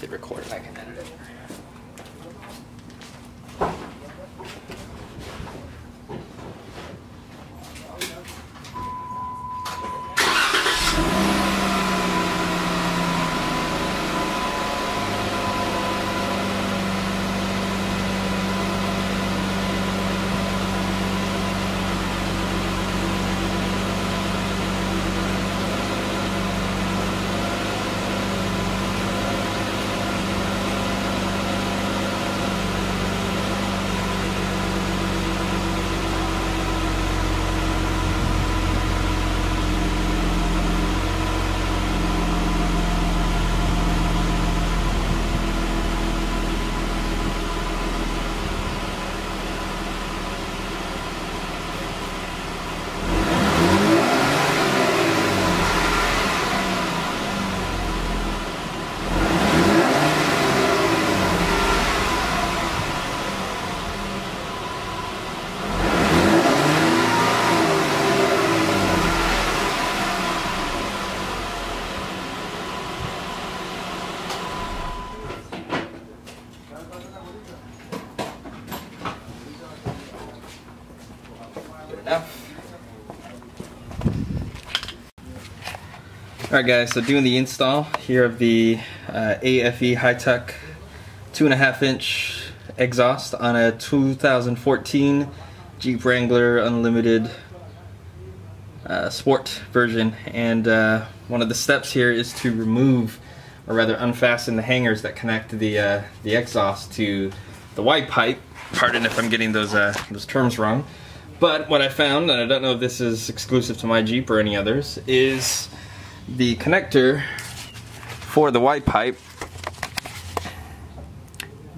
Hit record, I can edit it. Alright guys, so doing the install here of the AFE high-tuck 2.5-inch exhaust on a 2014 Jeep Wrangler Unlimited Sport version. And one of the steps here is to remove, or rather unfasten, the hangers that connect the exhaust to the wide pipe. Pardon if I'm getting those terms wrong. But what I found, and I don't know if this is exclusive to my Jeep or any others, is the connector for the white pipe,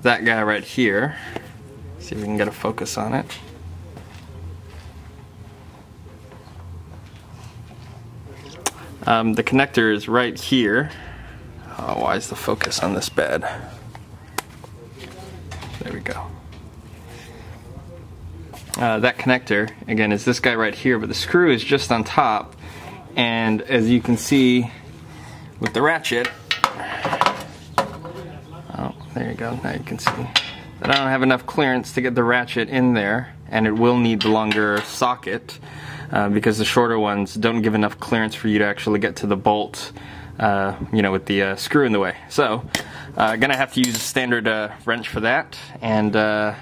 that guy right here. See if we can get a focus on it. The connector is right here. Oh, why is the focus on this bad? There we go. That connector, again, is this guy right here, but the screw is just on top. And as you can see with the ratchet, oh, there you go, now you can see that I don't have enough clearance to get the ratchet in there, and it will need the longer socket because the shorter ones don't give enough clearance for you to actually get to the bolt, you know, with the screw in the way. So gonna have to use a standard wrench for that, and I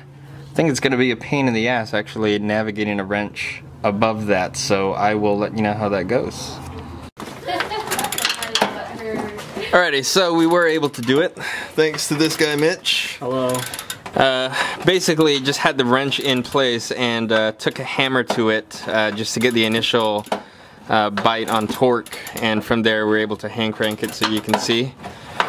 think it's gonna be a pain in the ass actually navigating a wrench above that, so I will let you know how that goes. Alrighty, so we were able to do it thanks to this guy Mitch. Hello. Basically just had the wrench in place and took a hammer to it just to get the initial bite on torque, and from there we're able to hand crank it so you can see.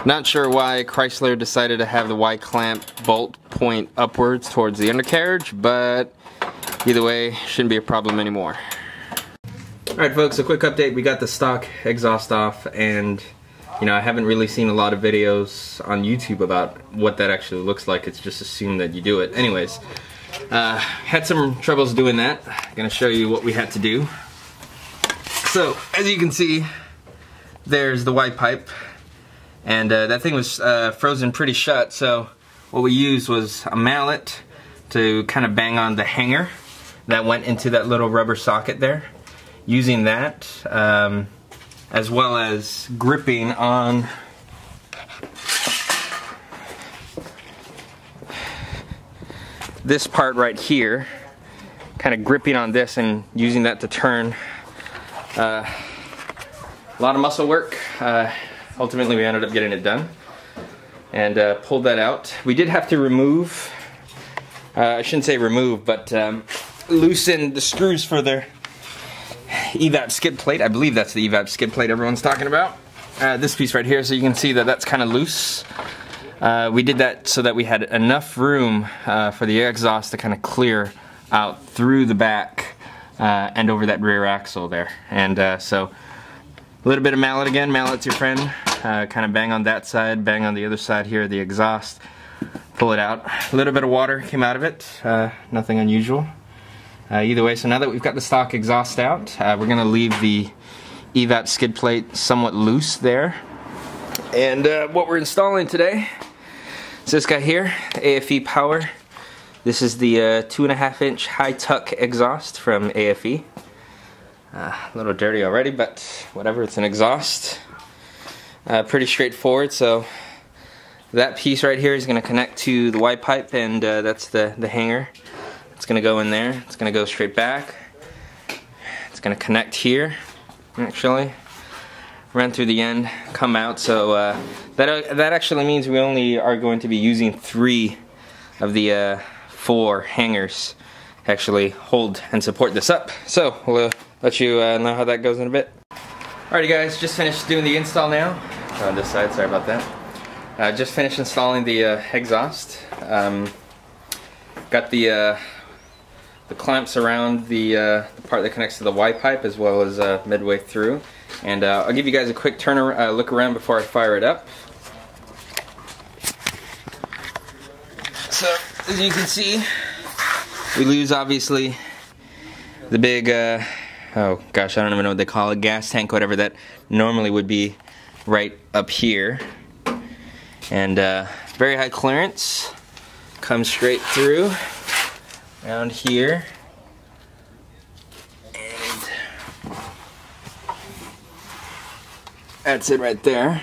Not sure why Chrysler decided to have the Y clamp bolt point upwards towards the undercarriage, but either way, shouldn't be a problem anymore. Alright folks, a quick update. We got the stock exhaust off, and you know, I haven't really seen a lot of videos on YouTube about what that actually looks like. It's just assumed that you do it. Anyways, had some troubles doing that. I'm gonna show you what we had to do. So, as you can see, there's the white pipe, and that thing was frozen pretty shut, so what we used was a mallet to kind of bang on the hanger that went into that little rubber socket there. Using that, as well as gripping on this part right here, kind of gripping on this and using that to turn. A lot of muscle work. Ultimately we ended up getting it done and pulled that out. We did have to remove, I shouldn't say remove, but loosen the screws for the evap skid plate. I believe that's the evap skid plate everyone's talking about. This piece right here, so you can see that that's kind of loose. We did that so that we had enough room for the exhaust to kind of clear out through the back and over that rear axle there. And so a little bit of mallet again. Mallet's your friend. Kind of bang on that side, bang on the other side here, the exhaust. Pull it out. A little bit of water came out of it. Nothing unusual. Either way, so now that we've got the stock exhaust out, we're going to leave the evap skid plate somewhat loose there. And what we're installing today is this guy here, the AFE Power. This is the 2.5-inch high tuck exhaust from AFE. A little dirty already, but whatever, it's an exhaust. Pretty straightforward. So that piece right here is going to connect to the Y pipe, and that's the hanger. It's going to go in there. It's going to go straight back. It's going to connect here, actually. Run through the end, come out. So that actually means we only are going to be using 3 of the 4 hangers actually hold and support this up. So we'll let you know how that goes in a bit. Alrighty guys, just finished doing the install now. On this side, sorry about that. Just finished installing the exhaust. Got the clamps around the part that connects to the Y pipe, as well as midway through. And I'll give you guys a quick look around before I fire it up. So, as you can see, we lose obviously the big, oh gosh, I don't even know what they call it, gas tank, whatever that normally would be right up here. And very high clearance, comes straight through, around here. That's it right there.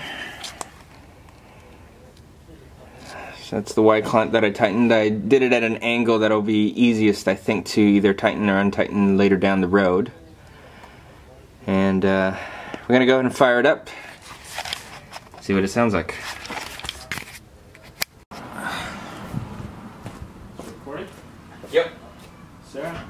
So that's the Y clamp that I tightened. I did it at an angle that'll be easiest, I think, to either tighten or untighten later down the road. And we're gonna go ahead and fire it up. See what it sounds like. Recording? Yep. Sarah?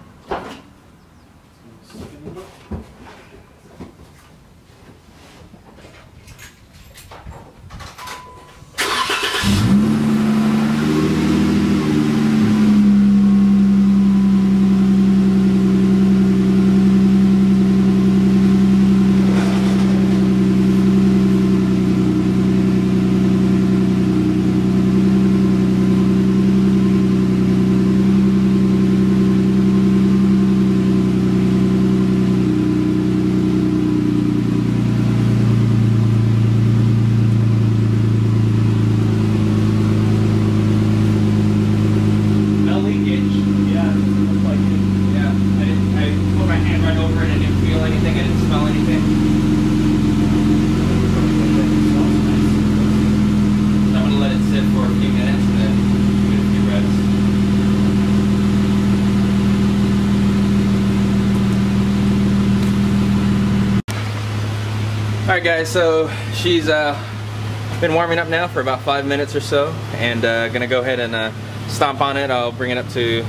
Alright guys, so she's been warming up now for about 5 minutes or so, and gonna go ahead and stomp on it. I'll bring it up to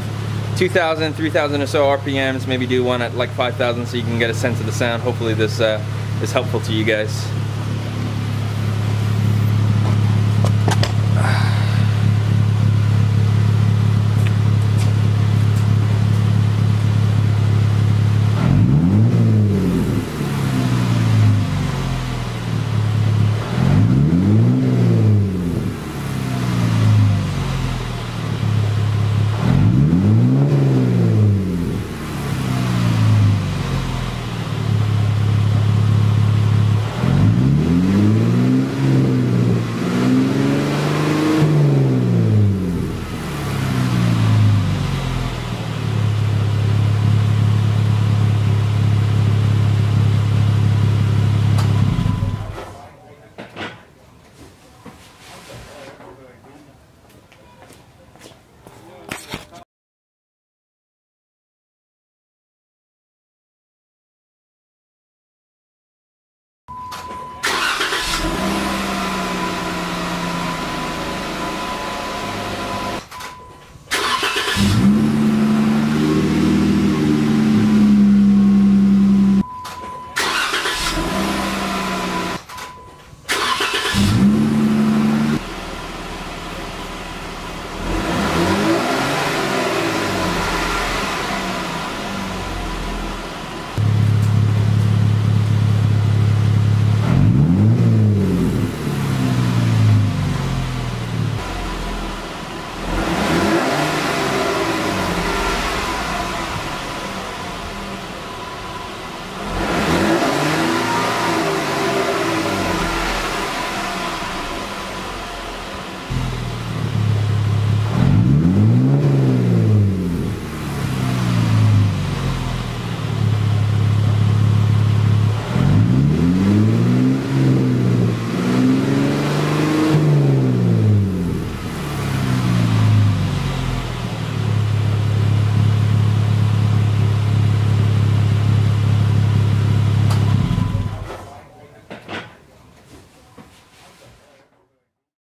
2,000, 3,000 or so RPMs, maybe do one at like 5,000 so you can get a sense of the sound. Hopefully this is helpful to you guys.